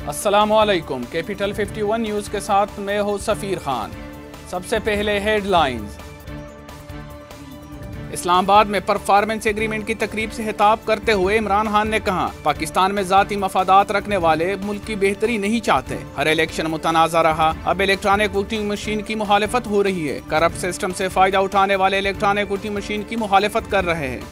अस्सलामुअलैकुम। Capital 51 news के साथ मैं हूं सफ़ीर खान। सबसे पहले हेडलाइंस। इस्लामाबाद में परफॉर्मेंस एग्रीमेंट की तकरीब से खिताब करते हुए इमरान खान ने कहा, पाकिस्तान में ज़ाती मफादात रखने वाले मुल्क की बेहतरी नहीं चाहते। हर इलेक्शन मुतनाज़ा रहा। अब इलेक्ट्रॉनिक वोटिंग मशीन की मुखालिफत हो रही है। करप्ट सिस्टम से फ़ायदा उठाने वाले इलेक्ट्रॉनिक वोटिंग मशीन की मुखालिफत कर रहे हैं।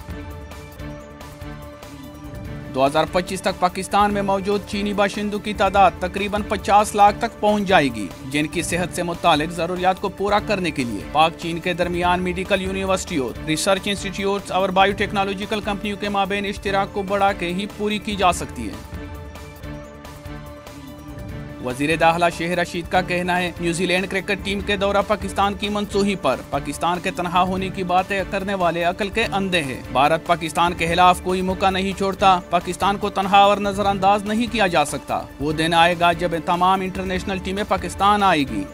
2025 तक पाकिस्तान में मौजूद चीनी बाशिंदों की तादाद तकरीबन 50 लाख तक पहुंच जाएगी, जिनकी सेहत से मुतालिक जरूरियात को पूरा करने के लिए पाक चीन के दरमियान मेडिकल यूनिवर्सिटियों, रिसर्च इंस्टीट्यूट्स और बायोटेक्नोलॉजिकल कंपनियों के माबेन इश्तिराक को बढ़ा के ही पूरी की जा सकती है। वजीर दाखिला शेख रशीद का कहना है, न्यूजीलैंड क्रिकेट टीम के दौरा पाकिस्तान की मंसूही पर पाकिस्तान के तनहा होने की बातें करने वाले अकल के अंधे हैं। भारत पाकिस्तान के खिलाफ कोई मौका नहीं छोड़ता। पाकिस्तान को तनहा और नजरअंदाज नहीं किया जा सकता। वो दिन आएगा जब तमाम इंटरनेशनल टीमें पाकिस्तान आएगी।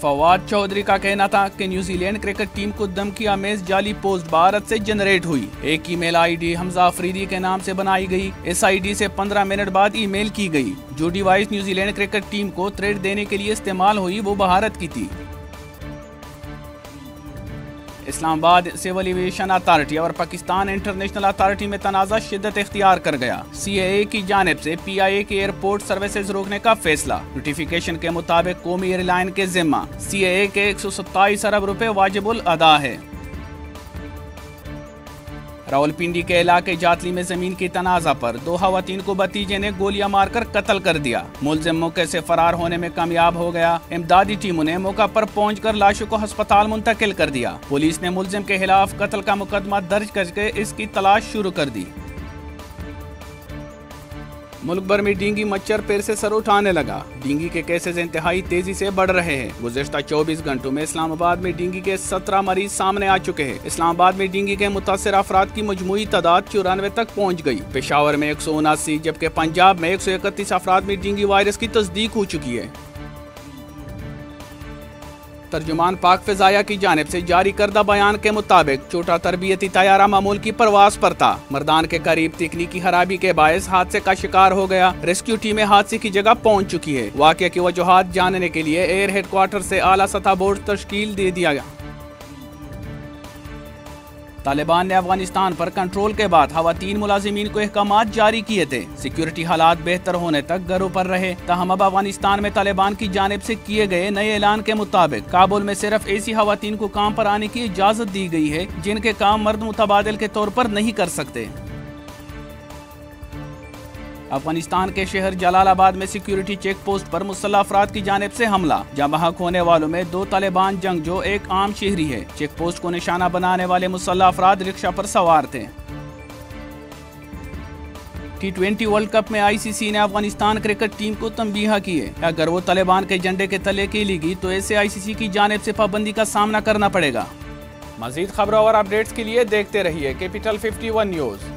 फवाद चौधरी का कहना था कि न्यूजीलैंड क्रिकेट टीम को धमकी आमेज जाली पोस्ट भारत से जनरेट हुई। एक ईमेल आईडी हमजा अफरीदी के नाम से बनाई गई। इस आईडी से 15 मिनट बाद ईमेल की गई। जो डिवाइस न्यूजीलैंड क्रिकेट टीम को थ्रेट देने के लिए इस्तेमाल हुई वो भारत की थी। इस्लामाबाद सिविल एविएशन अथॉरिटी और पाकिस्तान इंटरनेशनल अथॉरिटी में तनाज़ा शिद्दत इख्तियार कर गया। CAA की जानिब से PIA के एयरपोर्ट सर्विसेज रोकने का फैसला। नोटिफिकेशन के मुताबिक कौमी एयरलाइन के जिम्मा CAA के 127 अरब रुपए वाजिबुल अदा है। रावलपिंडी के इलाके जातली में जमीन की तनाज़ा पर 2 खवातीन को भतीजे ने गोलियां मारकर कत्ल कर दिया। मुलजिम मौके से फरार होने में कामयाब हो गया। इमदादी टीमों ने मौका पर पहुंचकर लाशों को अस्पताल मुंतकिल कर दिया। पुलिस ने मुलजिम के खिलाफ कत्ल का मुकदमा दर्ज करके इसकी तलाश शुरू कर दी। मुल्क भर में डेंगू मच्छर फिर से सर उठाने लगा। डेंगू के केसेस इंतहाई तेजी से बढ़ रहे हैं। गुज़श्ता 24 घंटों में इस्लामाबाद में डेंगू के 17 मरीज सामने आ चुके हैं। इस्लामाबाद में डेंगू के मुतासर अफराद की मजमूई तादाद 94 तक पहुँच गई। पेशावर में 179 जबकि पंजाब में 131 अफराद में डेंगू वायरस की तस्दीक हो चुकी है। तर्जुमान पाक फ़िज़ाया की जानिब से जारी करदा बयान के मुताबिक छोटा तरबियती तैयारा मामूल की परवास पर था। मर्दान के करीब तकनीकी खराबी के बायस हादसे का शिकार हो गया। रेस्क्यू टीमें हादसे की जगह पहुंच चुकी है। वाक़या की वजूहात जानने के लिए एयर हेडक्वार्टर से आला सतह बोर्ड तश्कील दे दिया गया। तालिबान ने अफगानिस्तान पर कंट्रोल के बाद खवातीन मुलाजिमीन को अहकामात जारी किए थे। सिक्योरिटी हालात बेहतर होने तक घरों पर रहे। ताहम अब अफगानिस्तान में तालिबान की जानिब से किए गए नए ऐलान के मुताबिक काबुल में सिर्फ ऐसी खवातीन को काम पर आने की इजाजत दी गई है जिनके काम मर्द मुतबादिल के तौर पर नहीं कर सकते। अफगानिस्तान के शहर जलालाबाद में सिक्योरिटी चेक पोस्ट पर मुसल्लह अफराद की जानिब से हमला। जहाँ हक होने वालों में 2 तालिबान जंगजू एक आम शहरी है। चेक पोस्ट को निशाना बनाने वाले मुसल्लह अफराद रिक्शा पर सवार थे। T20 वर्ल्ड कप में ICC ने अफगानिस्तान क्रिकेट टीम को तंबीह की है। अगर वो तालिबान के झंडे के तले खेलेगी तो ऐसे ICC की जानिब से पाबंदी का सामना करना पड़ेगा। मजीद खबरों और अपडेट्स के लिए देखते रहिए कैपिटल 51 न्यूज़।